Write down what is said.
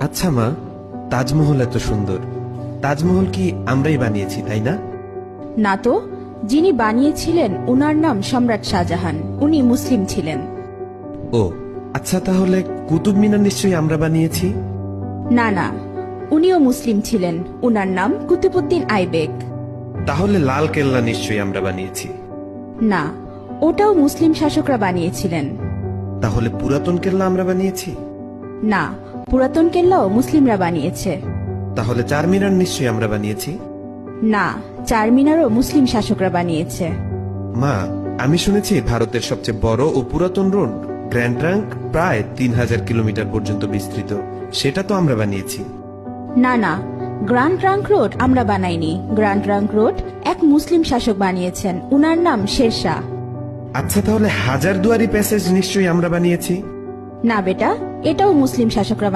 আচ্ছা মা, তাজমহল এত সুন্দর, তাজমহল কি আমরাই বানিয়েছি তাই না? না তো, যিনি বানিয়েছিলেন উনার নাম সম্রাট শাহজাহান, উনি মুসলিম ছিলেন। ও আচ্ছা, তাহলে কুতুব মিনার নিশ্চয়ই আমরা বানিয়েছি। না না, উনিও মুসলিম ছিলেন, উনার নাম কুতুবউদ্দিন আইবেক। তাহলে লাল কেল্লা নিশ্চয়ই আমরা বানিয়েছি। না, ওটাও মুসলিম শাসকরা বানিয়েছিলেন। তাহলে পুরাতন কেল্লা আমরা বানিয়েছি। না, পুরাতন কেল্লাও মুসলিমরা বানিয়েছে। তাহলে চারমিনার নিশ্চয়ই আমরা বানিয়েছি। না, চারমিনারও মুসলিম শাসকরা বানিয়েছে। মা, আমি শুনেছি ভারতের সবচেয়ে বড় ও পুরাতন রোড গ্র্যান্ড ট্রাঙ্ক প্রায় 3000 কিলোমিটার পর্যন্ত বিস্তৃত, সেটা তো আমরা বানিয়েছি। না না, গ্র্যান্ড ট্রাঙ্ক রোড আমরা বানাইনি। গ্র্যান্ড ট্রাঙ্ক রোড এক মুসলিম শাসক বানিয়েছেন, উনার নাম শেরশাহ। আচ্ছা, তাহলে হাজারদুয়ারি প্যাসেজ নিশ্চয়ই আমরা বানিয়েছি। না বেটা, এটাও মুসলিম শাসকরা